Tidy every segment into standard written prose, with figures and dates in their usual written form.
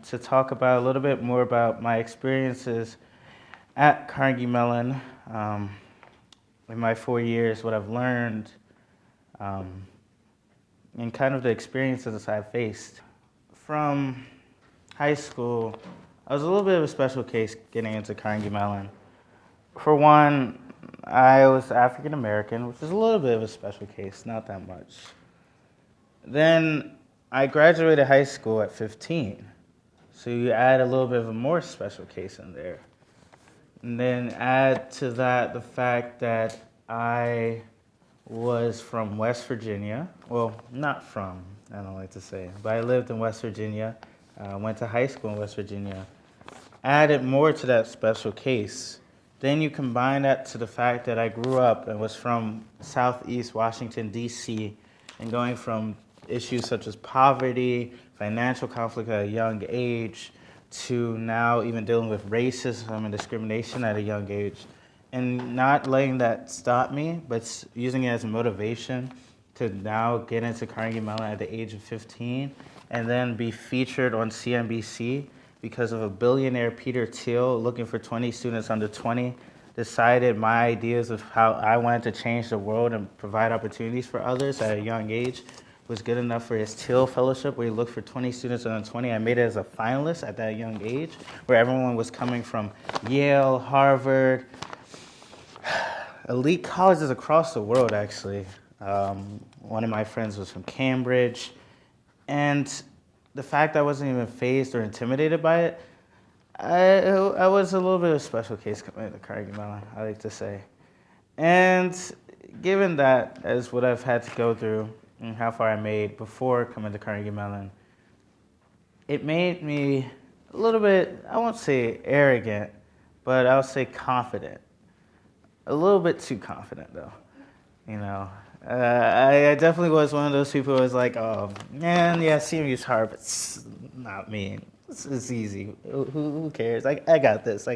to talk about a little bit more about my experiences at Carnegie Mellon in my 4 years, what I've learned, and kind of the experiences I've faced. From high school, I was a little bit of a special case getting into Carnegie Mellon. For one, I was African American, which is a little bit of a special case, not that much. Then I graduated high school at 15, so you add a little bit of a more special case in there. And then add to that the fact that I was from West Virginia. Well, not from, I don't like to say, but I lived in West Virginia, went to high school in West Virginia. Added more to that special case. Then you combine that to the fact that I grew up and was from Southeast Washington, D.C., and going from issues such as poverty, financial conflict at a young age, to now even dealing with racism and discrimination at a young age. And not letting that stop me, but using it as a motivation to now get into Carnegie Mellon at the age of 15, and then be featured on CNBC because of a billionaire, Peter Thiel, looking for 20 students under 20, decided my ideas of how I wanted to change the world and provide opportunities for others at a young age was good enough for his Thiel Fellowship, where he looked for 20 students under 20. I made it as a finalist at that young age, where everyone was coming from Yale, Harvard, elite colleges across the world, actually. One of my friends was from Cambridge. And the fact I wasn't even fazed or intimidated by it, I was a little bit of a special case coming to Carnegie Mellon, I like to say. And given that as what I've had to go through and how far I made before coming to Carnegie Mellon, it made me a little bit, I won't say arrogant, but I'll say confident. A little bit too confident, though. You know, I definitely was one of those people who was like, oh, man, yeah, CMU's hard, but it's not me. It's easy. Who cares? I got this.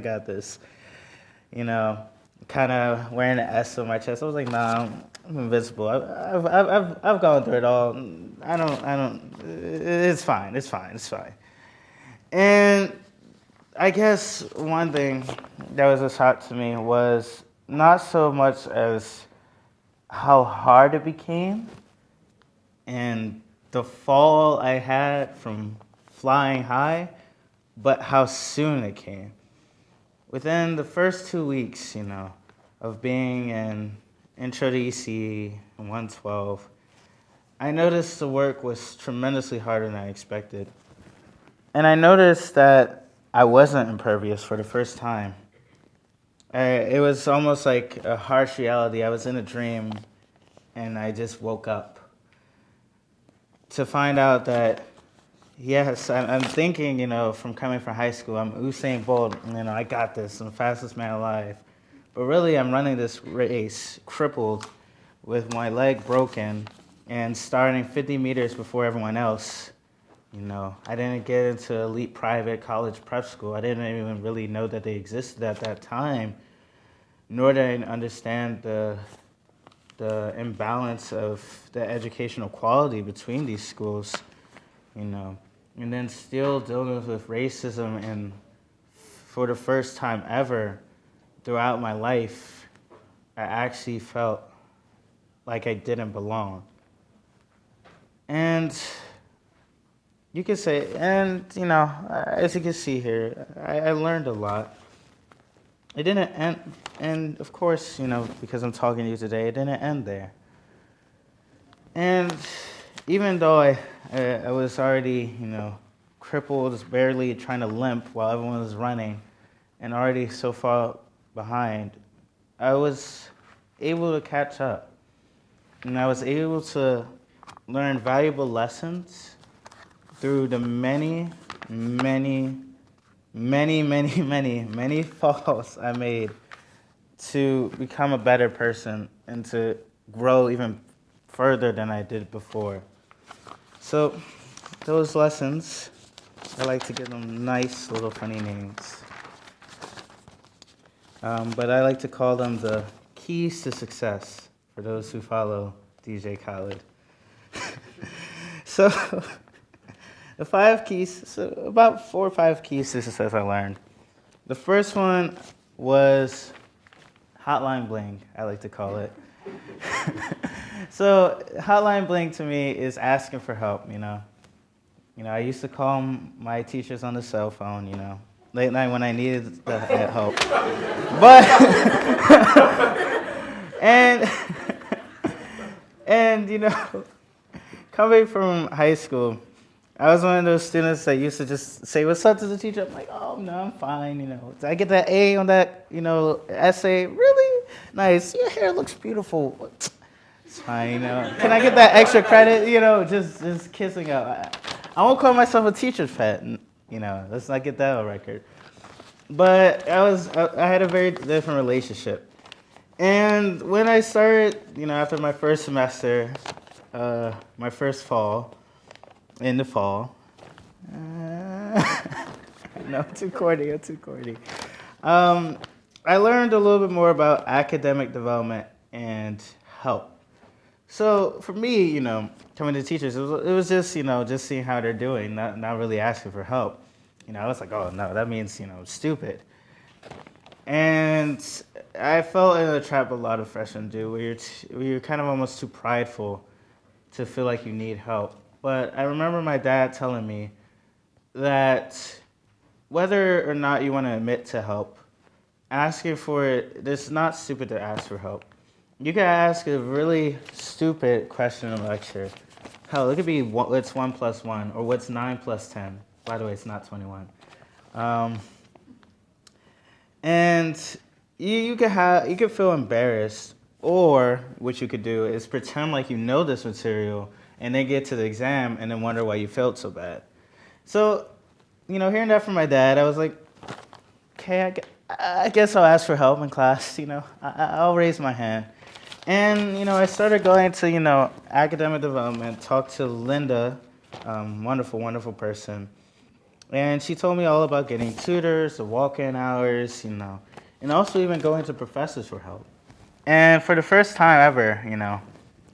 You know, kind of wearing an S on my chest. I was like, nah, I'm invincible. I've gone through it all. I don't. It's fine. And I guess one thing that was a shock to me was not so much as how hard it became and the fall I had from flying high, but how soon it came. Within the first 2 weeks, you know, of being in Intro to ECE and 112, I noticed the work was tremendously harder than I expected. And I noticed that I wasn't impervious for the first time. It was almost like a harsh reality. I was in a dream, and I just woke up to find out that, yes, I'm thinking, you know, from coming from high school, I'm Usain Bolt, you know, I got this, I'm the fastest man alive. But really, I'm running this race crippled with my leg broken and starting 50 meters before everyone else. You know, I didn't get into elite private college prep school. I didn't even really know that they existed at that time, nor did I understand the imbalance of the educational quality between these schools, you know. And then still dealing with racism, and for the first time ever throughout my life, I actually felt like I didn't belong. And you could say, and you know, as you can see here, I learned a lot. It didn't end, and of course, you know, because I'm talking to you today, it didn't end there. And even though I was already, you know, crippled, just barely trying to limp while everyone was running, and already so far behind, I was able to catch up. And I was able to learn valuable lessons through the many falls I made to become a better person and to grow even further than I did before. So those lessons, I like to give them nice little funny names. But I like to call them the keys to success for those who follow DJ Khaled. So The 5 keys, so about 4 or 5 keys to success I learned. The first one was hotline bling, I like to call it. So hotline bling to me is asking for help, you know. I used to call my teachers on the cell phone, late night when I needed the help. But, and, and, coming from high school, I was one of those students that used to just say, what's up to the teacher? I'm like, oh, no, I'm fine, Did I get that A on that, essay? Really? Nice. Your hair looks beautiful. It's fine, Can I get that extra credit? Just kissing up. I won't call myself a teacher's pet, Let's not get that on record. But I had a very different relationship. And when I started, after my first semester, my first fall, in the fall, no, too corny. I learned a little bit more about academic development and help. So for me, coming to teachers, it was just, just seeing how they're doing, not really asking for help. I was like, oh no, that means, stupid. And I fell in a trap a lot of freshmen do, where you're kind of almost too prideful to feel like you need help. But I remember my dad telling me that whether or not you want to admit to help, asking for it, it's not stupid to ask for help. You can ask a really stupid question in a lecture. Hell, it could be what's 1 + 1 or what's 9 + 10. By the way, it's not 21. And you could feel embarrassed, or what you could do is pretend like you know this material and then get to the exam and then wonder why you felt so bad. So, hearing that from my dad, I was like, okay, I guess I'll ask for help in class, I'll raise my hand. And, I started going to, academic development, talked to Linda, wonderful, wonderful person. And she told me all about getting tutors, the walk-in hours, and also even going to professors for help. And for the first time ever,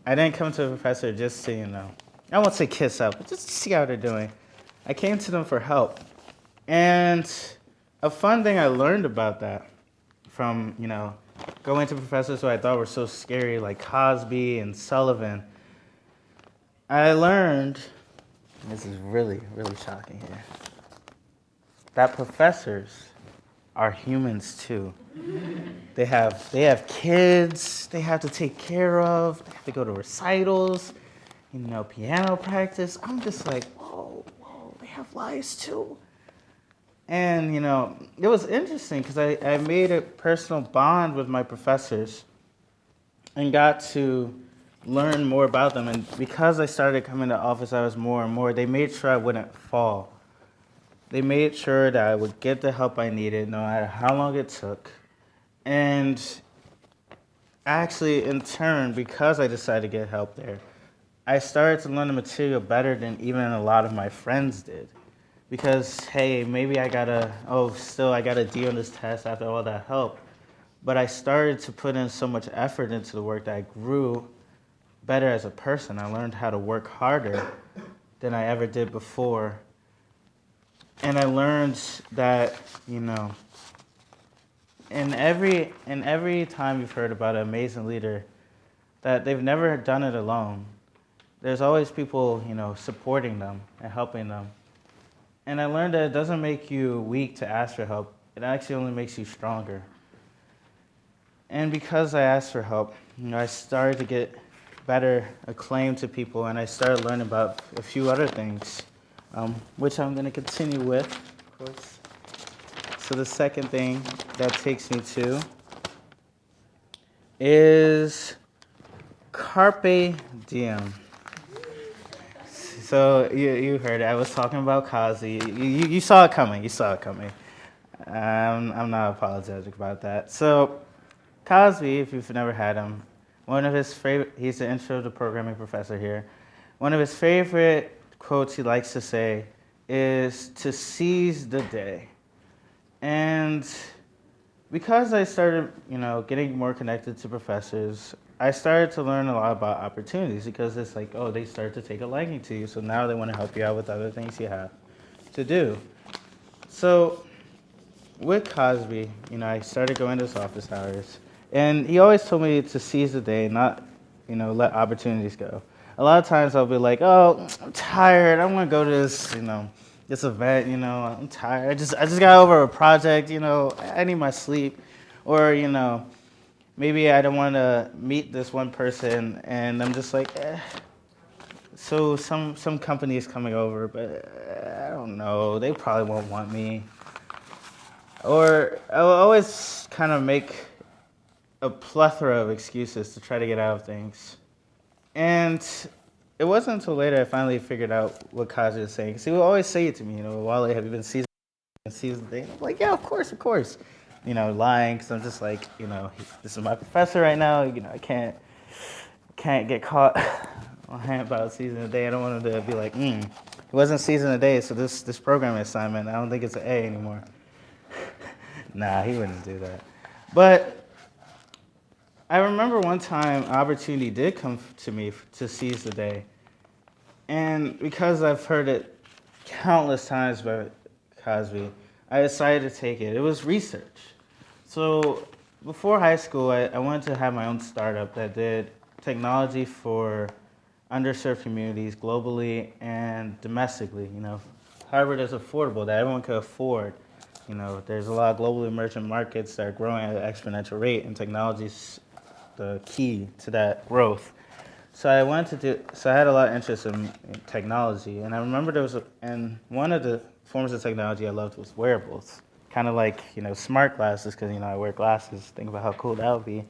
I didn't come to a professor just to, I won't say kiss up, but just to see how they're doing. I came to them for help. And a fun thing I learned about that from, going to professors who I thought were so scary, like Cosby and Sullivan, I learned, this is really, really shocking here, that professors are humans too. They have kids they have to take care of, they have to go to recitals, piano practice. I'm just like, whoa, they have lives too. And, it was interesting because I made a personal bond with my professors and got to learn more about them. And because I started coming to office hours more and more, they made sure I wouldn't fall. They made sure that I would get the help I needed, no matter how long it took. And actually, in turn, because I decided to get help there, I started to learn the material better than even a lot of my friends did. Because, hey, maybe I got a D on this test after all that help. But I started to put in so much effort into the work that I grew better as a person. I learned how to work harder than I ever did before. And I learned that, in every time you've heard about an amazing leader, that they've never done it alone. There's always people, supporting them and helping them. And I learned that it doesn't make you weak to ask for help. It actually only makes you stronger. And because I asked for help, I started to get better acclaim to people, and I started learning about a few other things, which I'm going to continue with, of course. So the second thing that takes me to is Carpe Diem. So you heard it. I was talking about Cosby. You saw it coming. I'm not apologetic about that. So Cosby, if you've never had him, one of his favorite, he's the intro to programming professor here. One of his favorite quotes he likes to say is to seize the day. And because I started, getting more connected to professors, I started to learn a lot about opportunities because it's like, oh, they start to take a liking to you. So now they want to help you out with other things you have to do. So with Cosby, I started going to his office hours. And he always told me to seize the day, not, let opportunities go. A lot of times I'll be like, oh, I'm tired. I want to go to this, this event, I'm tired. I just got over a project, I need my sleep. Or, maybe I don't want to meet this one person and I'm just like, So some company is coming over, but I don't know. They probably won't want me. Or I will always kind of make a plethora of excuses to try to get out of things. And it wasn't until later I finally figured out what Kaji was saying. Because he would always say it to me, Wale, have you been seasoned day? I'm like, yeah, of course. Lying, because I'm just like, this is my professor right now. I can't get caught lying about season a day. I don't want him to be like, it wasn't season a day, so this program assignment, I don't think it's an A anymore. Nah, he wouldn't do that. But I remember one time an opportunity did come to me to seize the day. And because I've heard it countless times by Cosby, I decided to take it. It was research. So before high school, I wanted to have my own startup that did technology for underserved communities globally and domestically. Harvard is affordable, that everyone could afford. There's a lot of globally emerging markets that are growing at an exponential rate, and technology is the key to that growth. So I had a lot of interest in technology, and I remember and one of the forms of technology I loved was wearables, kind of like smart glasses, because I wear glasses. Think about how cool that would be.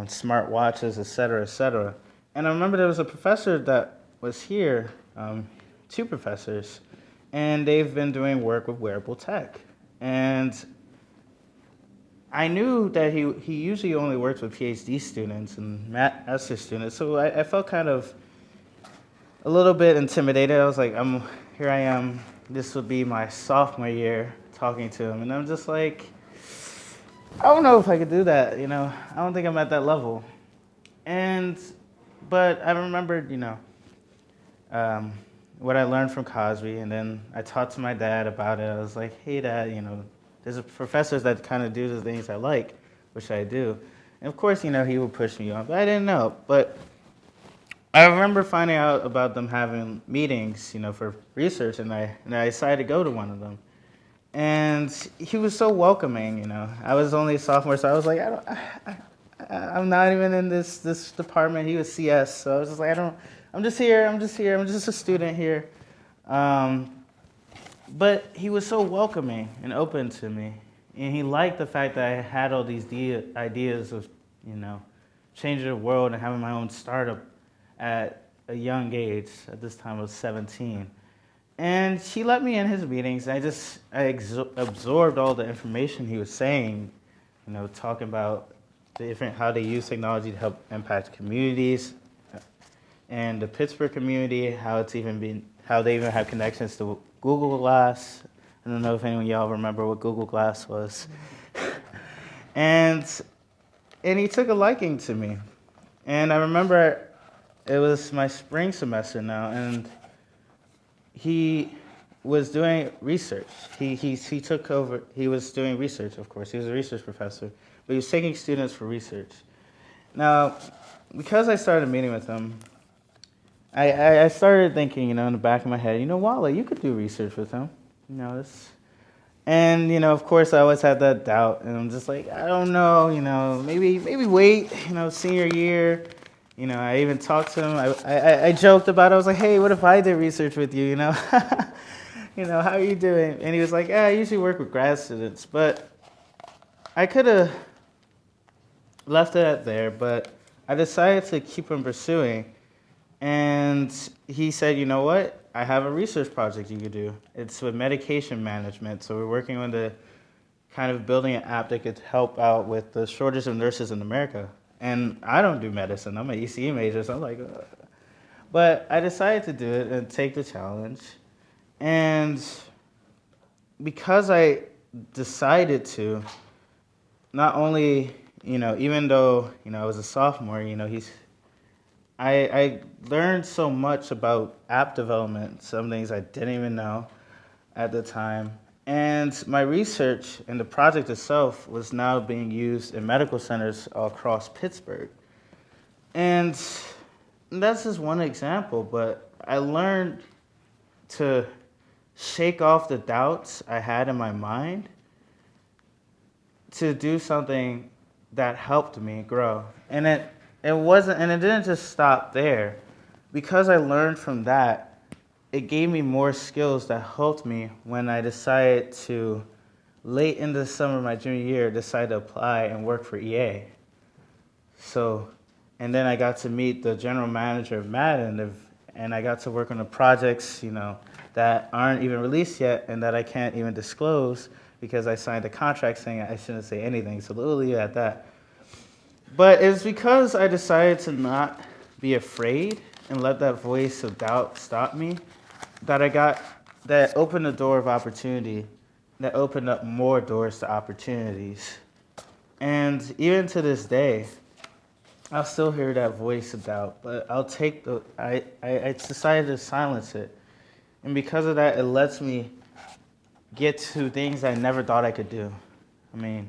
Smart watches, et cetera, et cetera. And I remember there was a professor that was here, two professors, and they've been doing work with wearable tech. And I knew that he usually only works with PhD students and master students, so I felt kind of a little bit intimidated. I was like, here I am, this would be my sophomore year talking to him, and I'm just like, I don't know if I could do that, I don't think I'm at that level. But I remembered, what I learned from Cosby, and then I talked to my dad about it. I was like, hey, Dad, there's professors that kind of do the things I like, which I do. And of course, he would push me on, but I didn't know. But I remember finding out about them having meetings, for research, and I decided to go to one of them. And he was so welcoming, I was only a sophomore, so I was like, I'm not even in this department. He was CS, so I was just like, I'm just here, I'm just a student here. But he was so welcoming and open to me. And he liked the fact that I had all these ideas of, changing the world and having my own startup at a young age. At this time I was 17. And he let me in his meetings. I absorbed all the information he was saying, talking about how they use technology to help impact communities and the Pittsburgh community, how they even have connections to Google Glass. I don't know if anyone of y'all remember what Google Glass was. and he took a liking to me. And I remember it was my spring semester now, and he was doing research. He took over. He was doing research, of course. He was a research professor, but he was taking students for research. Now, because I started meeting with him, I started thinking, in the back of my head, Wale, you could do research with him. And, of course, I always had that doubt, and I'm just like, I don't know, maybe wait, senior year. I even talked to him. I joked about it. I was like, hey, what if I did research with you, how are you doing? And he was like, I usually work with grad students. But I could have left it at there, but I decided to keep on pursuing. And he said, you know what? I have a research project you could do. It's with medication management. So we're working on the kind of building an app that could help out with the shortage of nurses in America. And I don't do medicine. I'm an ECE major, so I'm like, ugh. But I decided to do it and take the challenge. And because I decided to, not only even though, I was a sophomore, I learned so much about app development, some things I didn't even know at the time. And my research and the project itself was now being used in medical centers all across Pittsburgh. And that's just one example, but I learned to shake off the doubts I had in my mind to do something that helped me grow. And it didn't just stop there. Because I learned from that, it gave me more skills that helped me when I decided to, late in the summer of my junior year, decide to apply and work for EA. And then I got to meet the general manager of Madden, and I got to work on the projects, that aren't even released yet and that I can't even disclose because I signed a contract saying I shouldn't say anything. So we'll leave it at that. But it's because I decided to not be afraid and let that voice of doubt stop me that opened the door of opportunity, that opened up more doors to opportunities. And even to this day, I'll still hear that voice of doubt, but I decided to silence it. And because of that, it lets me get to things I never thought I could do. I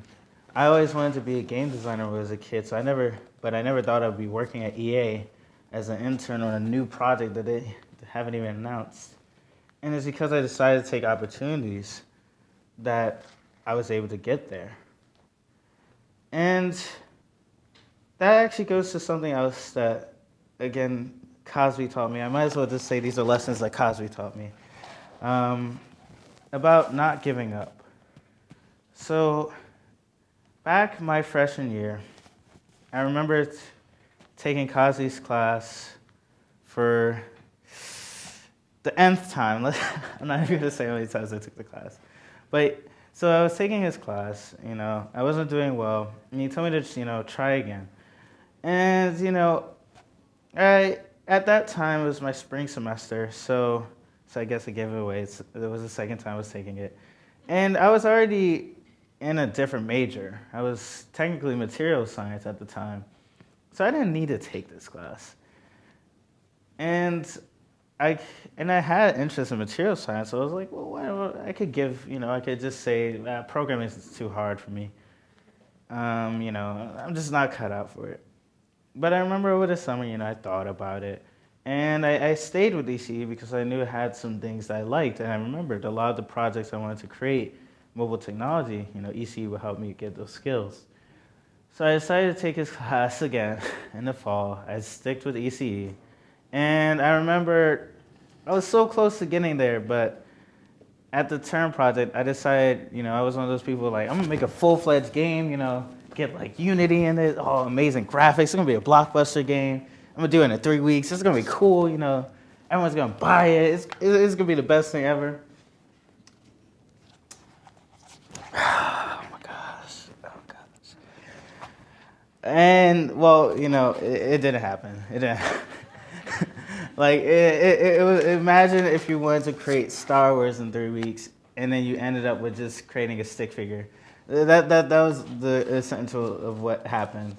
always wanted to be a game designer when I was a kid, so I never thought I'd be working at EA as an intern on a new project that they haven't even announced. And it's because I decided to take opportunities that I was able to get there. And that actually goes to something else that, again, Cosby taught me. I might as well just say these are lessons that Cosby taught me about not giving up. So back my freshman year, I remember taking Cosby's class for the nth time. I'm not even going to say how many times I took the class. But so I was taking his class, I wasn't doing well, and he told me to, try again. And, at that time, it was my spring semester, so I guess I gave it away. It was the second time I was taking it. And I was already in a different major. I was technically material science at the time, so I didn't need to take this class. And I had interest in material science, so I was like, well, I could I could just say programming is too hard for me. I'm just not cut out for it. But I remember over the summer, I thought about it. And I stayed with ECE because I knew it had some things that I liked. And I remembered a lot of the projects I wanted to create, mobile technology, ECE would help me get those skills. So I decided to take his class again in the fall. I sticked with ECE. And I remember I was so close to getting there, but at the term project, I decided, I was one of those people like, I'm going to make a full-fledged game, get like Unity in it, amazing graphics. It's going to be a blockbuster game. I'm going to do it in 3 weeks. It's going to be cool, Everyone's going to buy it. It's going to be the best thing ever. Oh, my gosh. And, well, it didn't happen. It didn't Like, it was, imagine if you wanted to create Star Wars in 3 weeks, and then you ended up with just creating a stick figure. That was the essential of what happened.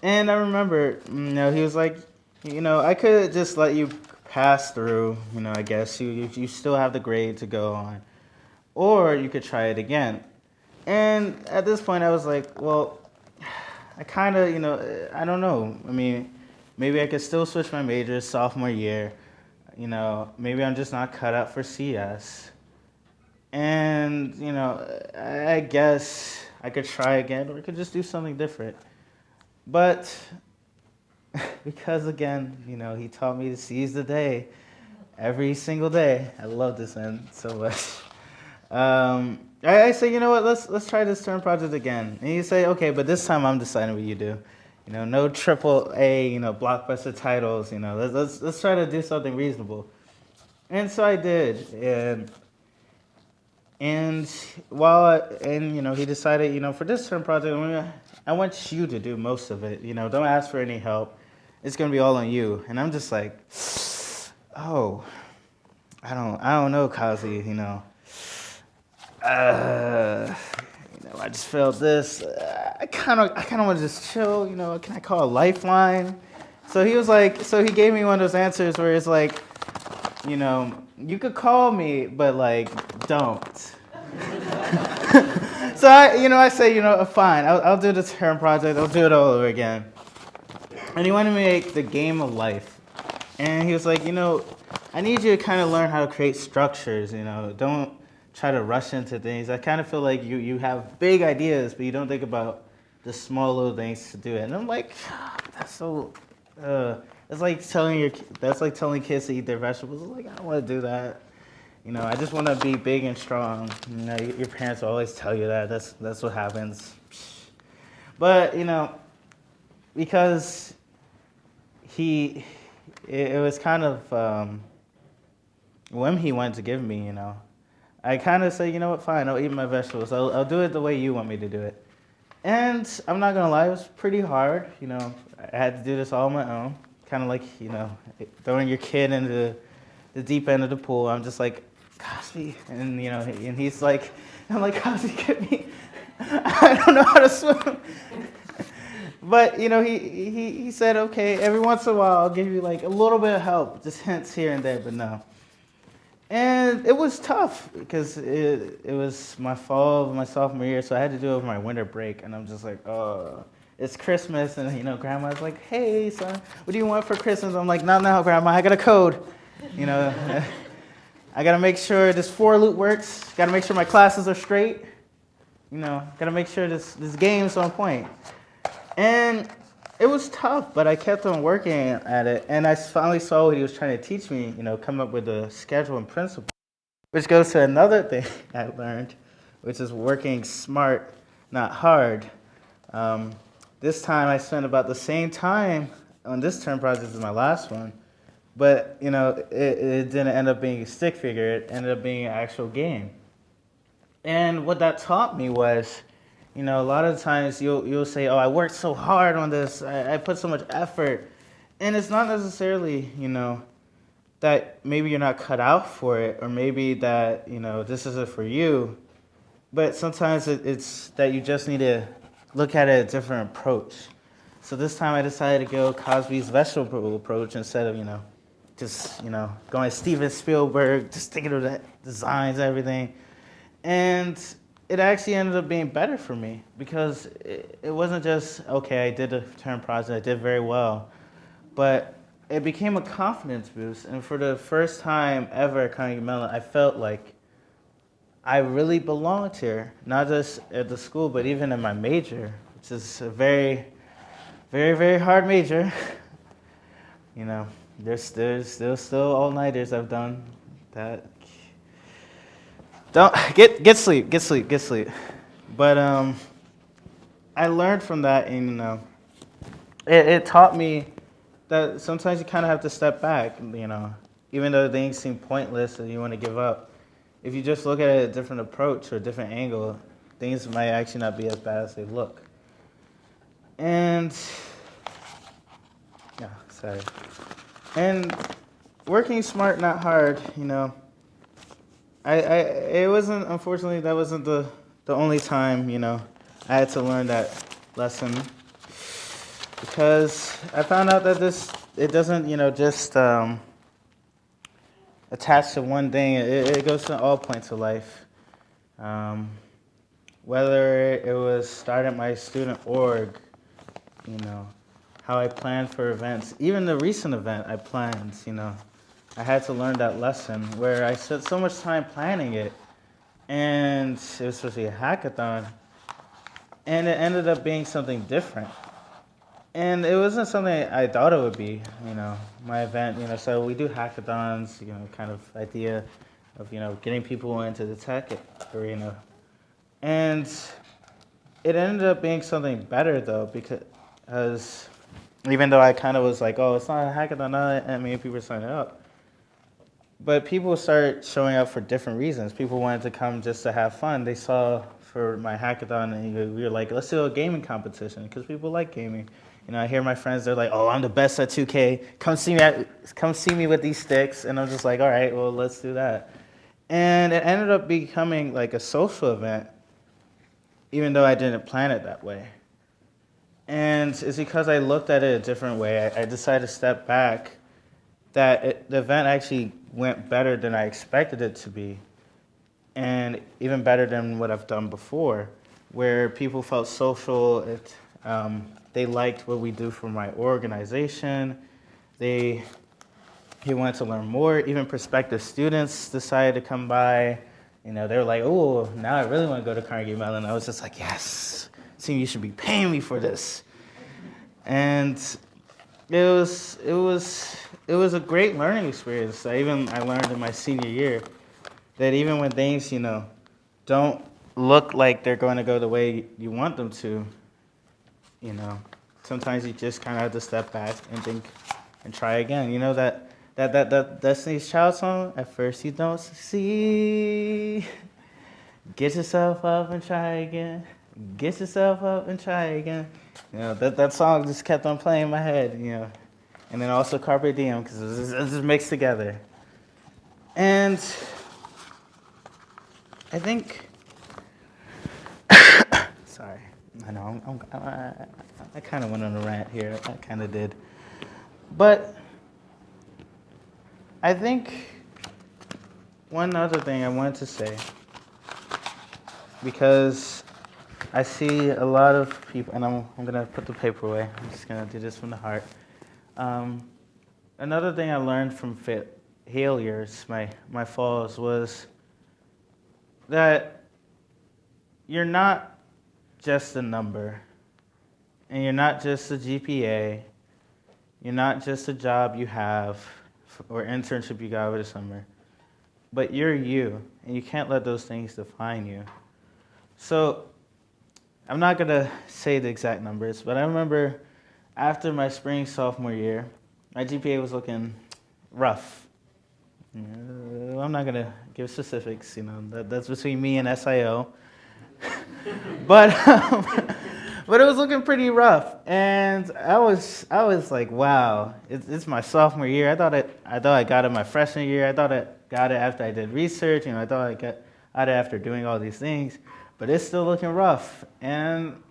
And I remember, he was like, I could just let you pass through, I guess. You still have the grade to go on. Or you could try it again. And at this point, I was like, well, I kind of, I don't know. Maybe I could still switch my major sophomore year. Maybe I'm just not cut out for CS. And, I guess I could try again, or I could just do something different. But because, again, he taught me to seize the day every single day. I love this man so much. I say, let's try this term project again. And you say, okay, but this time I'm deciding what you do. No triple A, blockbuster titles. Let's try to do something reasonable. And so I did. And he decided, for this term project, I want you to do most of it. Don't ask for any help. It's gonna be all on you. And I'm just like, oh, I don't know, Kazi. I just felt this. I kind of want to just chill, can I call a lifeline? So he was like, so he gave me one of those answers where it's like, you could call me, but like, don't. So I say, fine, I'll do the term project, I'll do it all over again. And he wanted me to make the game of life. And he was like, I need you to kind of learn how to create structures, don't try to rush into things. I kind of feel like you have big ideas, but you don't think about the small little things to do it. And I'm like, that's so, that's like telling kids to eat their vegetables. I'm like, I don't want to do that. I just want to be big and strong. Your parents will always tell you that. That's what happens. But, because it was kind of whim he wanted to give me, I kind of said, what, fine, I'll eat my vegetables. I'll do it the way you want me to do it. And I'm not going to lie, it was pretty hard. I had to do this all on my own. Kind of like, throwing your kid into the deep end of the pool. I'm just like, Cosby. And, and he's like, I'm like, Cosby, get me. I don't know how to swim. But, he said, okay, every once in a while I'll give you like a little bit of help, just hints here and there, but no. And it was tough because it was my fall of my sophomore year, so I had to do it over my winter break. And I'm just like, oh, it's Christmas. And, Grandma's like, hey, son, what do you want for Christmas? I'm like, not now, Grandma, I got a code. I got to make sure this for loop works. Got to make sure my classes are straight. Got to make sure this game's on point. And it was tough, but I kept on working at it, and I finally saw what he was trying to teach me, come up with a schedule and principle, which goes to another thing I learned, which is working smart, not hard. This time I spent about the same time on this term project as my last one, but, it didn't end up being a stick figure. It ended up being an actual game. And what that taught me was, a lot of times you'll say, oh, I worked so hard on this, I put so much effort. And it's not necessarily, that maybe you're not cut out for it, or maybe that, this isn't for you. But sometimes it's that you just need to look at it a different approach. So this time I decided to go Cosby's vegetable approach instead of, just, going Steven Spielberg, just thinking of the designs and everything. And it actually ended up being better for me because it wasn't just, okay, I did a term project, I did very well, but it became a confidence boost. And for the first time ever at Carnegie Mellon, I felt like I really belonged here, not just at the school, but even in my major, which is a very, very, very hard major. There's still all-nighters I've done that. Don't get sleep. But I learned from that, and it taught me that sometimes you kind of have to step back. Even though things seem pointless and you want to give up, if you just look at it a different approach or a different angle, things might actually not be as bad as they look. And and working smart, not hard. It wasn't, unfortunately, that wasn't the only time, I had to learn that lesson, because I found out that it doesn't, just attach to one thing. It goes to all points of life. Whether it was starting my student org, how I planned for events, even the recent event I planned, I had to learn that lesson where I spent so much time planning it, and it was supposed to be a hackathon, and it ended up being something different. And it wasn't something I thought it would be, my event, so we do hackathons, kind of idea of, getting people into the tech arena. And it ended up being something better, though, because even though I kind of was like, oh, it's not a hackathon, not that many people are signing up. But people started showing up for different reasons. People wanted to come just to have fun. They saw for my hackathon, and we were like, let's do a gaming competition, because people like gaming. I hear my friends, they're like, oh, I'm the best at 2K. Come see me with these sticks. And I'm just like, all right, well, let's do that. And it ended up becoming like a social event, even though I didn't plan it that way. And it's because I looked at it a different way. I decided to step back, that the event actually went better than I expected it to be, and even better than what I've done before, where people felt social. They liked what we do for my organization. They wanted to learn more. Even prospective students decided to come by. They were like, "Oh, now I really want to go to Carnegie Mellon." I was just like, "Yes, seems you should be paying me for this." And it was a great learning experience. I learned in my senior year that even when things, don't look like they're going to go the way you want them to, sometimes you just kind of have to step back and think and try again. That Destiny's Child song, "At first you don't succeed, get yourself up and try again, get yourself up and try again." That song just kept on playing in my head, And then also Carpe Diem, because it was just mixed together. And I think, sorry, I know, I kind of went on a rant here. I kind of did. But I think one other thing I wanted to say, because I see a lot of people, and I'm going to put the paper away. I'm just going to do this from the heart. Another thing I learned from failures, my falls, was that you're not just a number, and you're not just a GPA, you're not just a job you have or internship you got over the summer, but you're you, and you can't let those things define you. So I'm not going to say the exact numbers, but I remember after my spring sophomore year, my GPA was looking rough. I'm not going to give specifics, that's between me and SIO. but it was looking pretty rough, and I was like, wow, it's my sophomore year. I thought I got it my freshman year. I thought I got it after I did research. I thought I got it after doing all these things, but it's still looking rough. And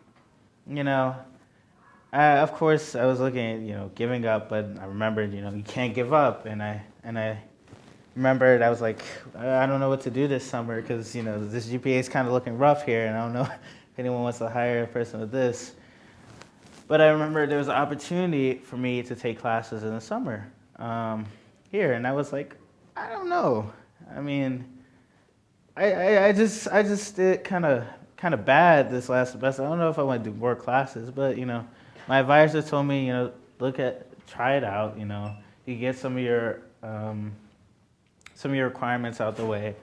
of course I was looking at giving up, but I remembered you can't give up, and I remembered I was like, I don't know what to do this summer because this GPA is kind of looking rough here, and I don't know if anyone wants to hire a person with this. But I remember there was an opportunity for me to take classes in the summer here, and I was like, I don't know. I mean, I just did kind of bad this last semester. I don't know if I want to do more classes, but my advisor told me try it out. You get some of your requirements out the way,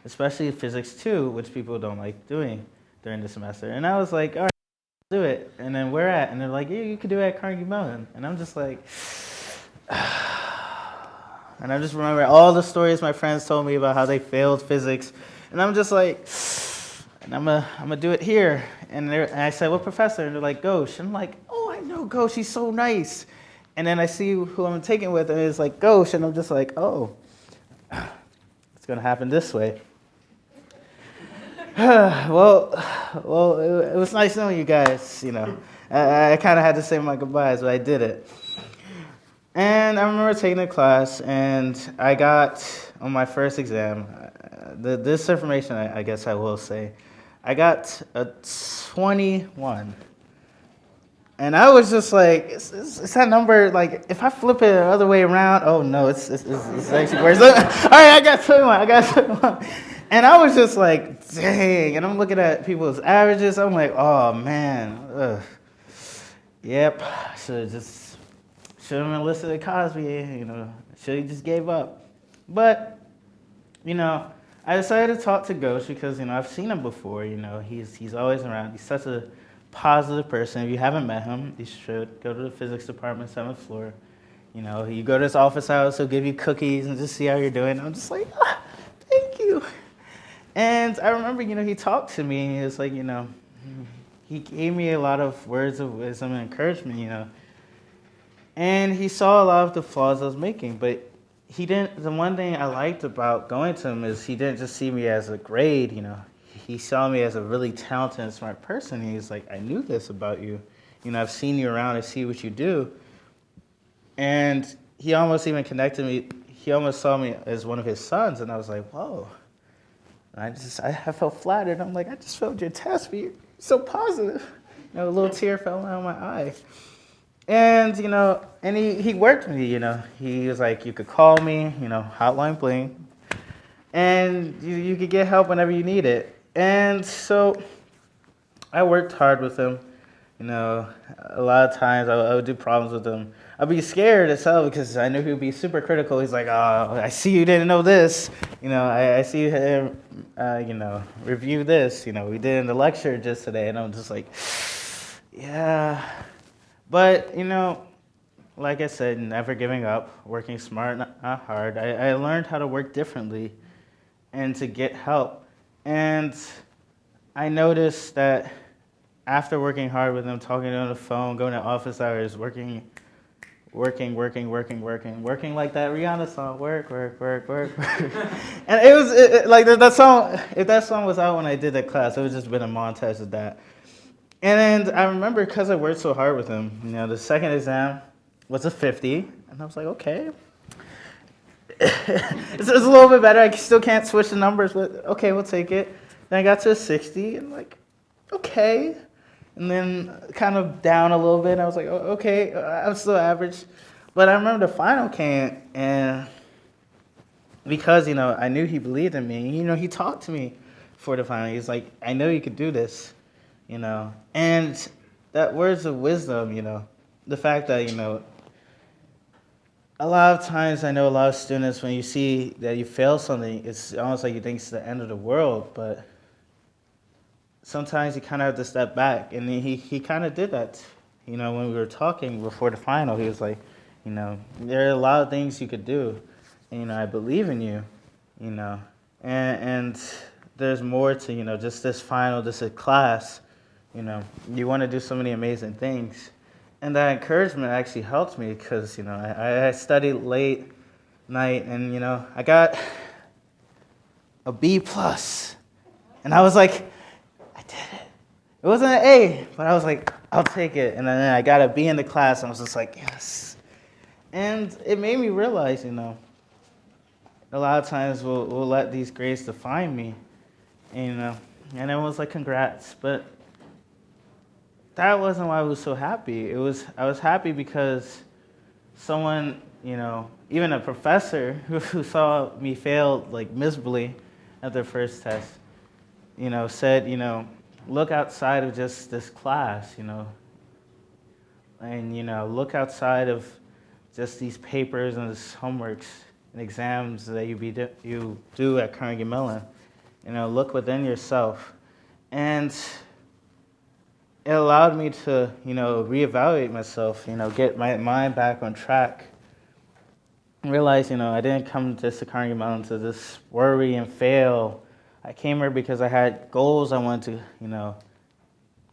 especially Physics 2, which people don't like doing during the semester. And I was like, all right, do it. And then where at? And they're like, yeah, you could do it at Carnegie Mellon. And I'm just like, and I just remember all the stories my friends told me about how they failed physics. And I'm just like, and I'm gonna do it here. And I said, what professor? And they're like, Ghosh. And I'm like, oh, I know Ghosh. He's so nice. And then I see who I'm taking with, and it's like Ghosh. And I'm just like, oh, it's going to happen this way. well, it was nice knowing you guys, I kind of had to say my goodbyes, but I did it. And I remember taking a class, and I got, on my first exam, this information I guess I will say, I got a 21. And I was just like, is that number, like, if I flip it the other way around, oh no, it's actually worse. All right, I got 21. And I was just like, dang. And I'm looking at people's averages. I'm like, oh man. Ugh. Yep, should have enlisted at Cosby, should have just gave up. But, I decided to talk to Ghosh because, I've seen him before, he's always around. He's such a positive person. If you haven't met him, you should go to the physics department, 7th floor. You go to his office house, he'll give you cookies and just see how you're doing. I'm just like, thank you. And I remember, he talked to me, and he was like, he gave me a lot of words of wisdom and encouragement, And he saw a lot of the flaws I was making, but the one thing I liked about going to him is he didn't just see me as a grade, He saw me as a really talented and smart person. He was like, I knew this about you. I've seen you around, I see what you do. And he almost even connected me, he almost saw me as one of his sons, and I was like, whoa. And I felt flattered. I'm like, I just felt your test, but you're so positive. A little tear fell down my eye. And, and he worked with me, He was like, you could call me, hotline bling, and you could get help whenever you need it. And so I worked hard with him. A lot of times I would do problems with him. I'd be scared as hell because I knew he would be super critical. He's like, oh, I see you didn't know this. I see you, review this. We did in the lecture just today. And I'm just like, yeah. But, like I said, never giving up, working smart, not hard. I learned how to work differently and to get help. And I noticed that after working hard with him, talking to him on the phone, going to office hours, working like that Rihanna song, work. And it was like that song, if that song was out when I did that class, it would just been a montage of that. And then I remember because I worked so hard with him, the second exam was a 50, and I was like, okay. It's a little bit better. I still can't switch the numbers, but okay, we'll take it. Then I got to a 60, and like, okay. And then kind of down a little bit. I was like, oh, okay, I'm still average. But I remember the final came, and because, I knew he believed in me, he talked to me for the final. He's like, I know you could do this, And that words of wisdom, the fact that, a lot of times I know a lot of students, when you see that you fail something, it's almost like you think it's the end of the world, but sometimes you kind of have to step back, and he kind of did that. When we were talking before the final, he was like, there are a lot of things you could do, and, I believe in you, and there's more to, just this final, just a class, you want to do so many amazing things. And that encouragement actually helped me because, I studied late night, and, I got a B+. And I was like, I did it. It wasn't an A, but I was like, I'll take it. And then I got a B in the class, and I was just like, yes. And it made me realize, a lot of times we'll let these grades define me, and everyone's like, congrats. But that wasn't why I was so happy. I was happy because someone, even a professor who saw me fail like miserably at their first test, said, look outside of just this class, and, look outside of just these papers and these homeworks and exams that you do at Carnegie Mellon. Look within yourself. And it allowed me to, reevaluate myself, get my mind back on track. And realize, I didn't come just to Carnegie Mellon to just worry and fail. I came here because I had goals I wanted to,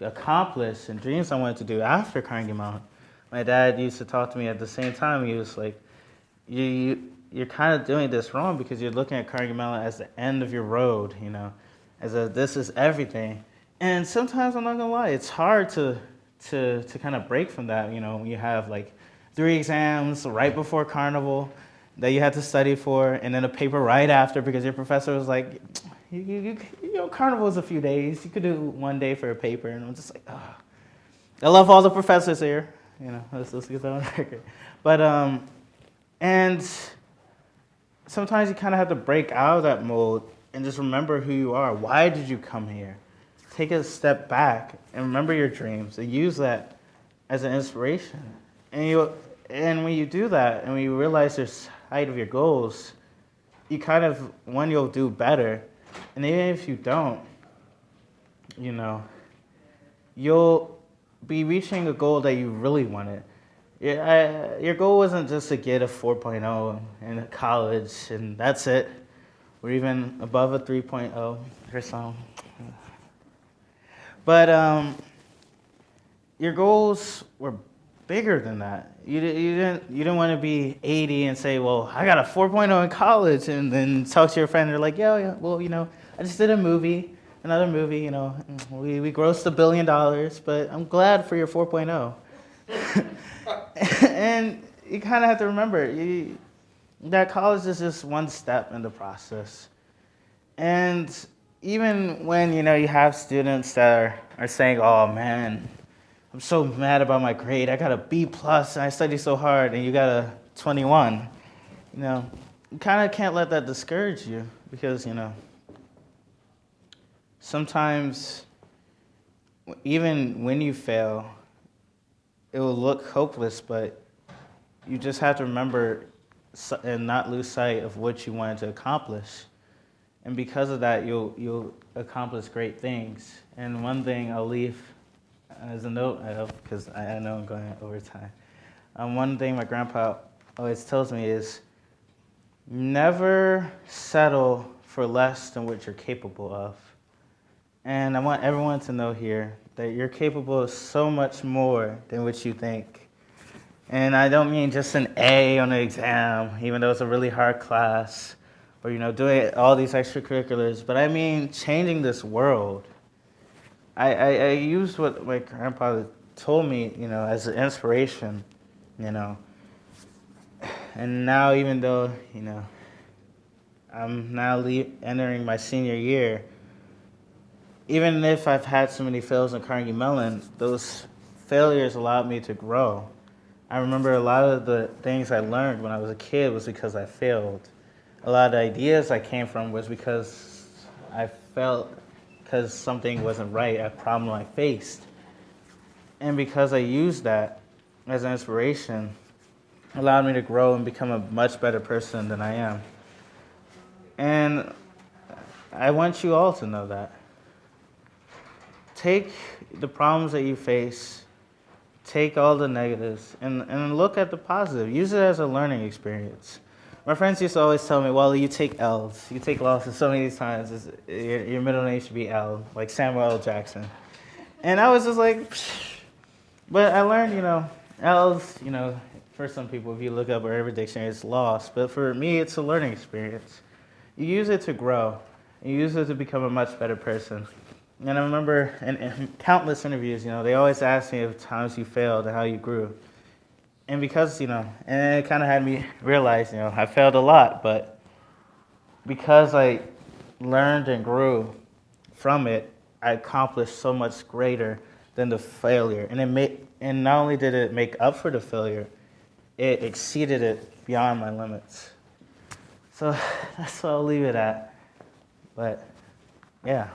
accomplish and dreams I wanted to do after Carnegie Mellon. My dad used to talk to me at the same time. He was like, you're kind of doing this wrong because you're looking at Carnegie Mellon as the end of your road, this is everything. And sometimes, I'm not going to lie, it's hard to kind of break from that, when you have like 3 exams right before Carnival that you had to study for, and then a paper right after because your professor was like, Carnival is a few days. You could do 1 day for a paper. And I'm just like, oh. I love all the professors here. Let's get that on record. But, and sometimes you kind of have to break out of that mold and just remember who you are. Why did you come here? Take a step back and remember your dreams and use that as an inspiration. And when you do that and when you realize the height of your goals, you kind of, you'll do better. And even if you don't, you'll be reaching a goal that you really wanted. Your goal wasn't just to get a 4.0 in college and that's it, or even above a 3.0 or something. But your goals were bigger than that. You didn't want to be 80 and say, well, I got a 4.0 in college, and then talk to your friend and they're like, yeah, well, I just did a movie. another movie, we grossed $1 billion, but I'm glad for your 4.0. And you kind of have to remember that college is just one step in the process. And even when, you have students that are saying, oh man, I'm so mad about my grade. I got a B plus and I studied so hard, and you got a 21. You kind of can't let that discourage you, because, sometimes even when you fail, it will look hopeless, but you just have to remember and not lose sight of what you wanted to accomplish. And because of that, you'll accomplish great things. And one thing I'll leave as a note of, because I know I'm going over time. One thing my grandpa always tells me is, never settle for less than what you're capable of. And I want everyone to know here that you're capable of so much more than what you think. And I don't mean just an A on the exam, even though it's a really hard class, or doing all these extracurriculars, but I mean changing this world. I used what my grandpa told me, as an inspiration, and now, even though, I'm now entering my senior year, even if I've had so many fails in Carnegie Mellon, those failures allowed me to grow. I remember a lot of the things I learned when I was a kid was because I failed. A lot of the ideas I came from was because I felt because something wasn't right, a problem I faced. And because I used that as an inspiration, it allowed me to grow and become a much better person than I am. And I want you all to know that. Take the problems that you face, take all the negatives, and look at the positive. Use it as a learning experience. My friends used to always tell me, well, you take L's. You take losses so many times. Your middle name should be L, like Samuel L. Jackson. And I was just like, psh. But I learned, L's, for some people, if you look up wherever dictionary, it's lost. But for me, it's a learning experience. You use it to grow. You use it to become a much better person. And I remember in countless interviews, they always ask me of times you failed and how you grew. And because, and it kind of had me realize, I failed a lot, but because I learned and grew from it, I accomplished so much greater than the failure. And not only did it make up for the failure, it exceeded it beyond my limits. So that's what I'll leave it at. But, yeah.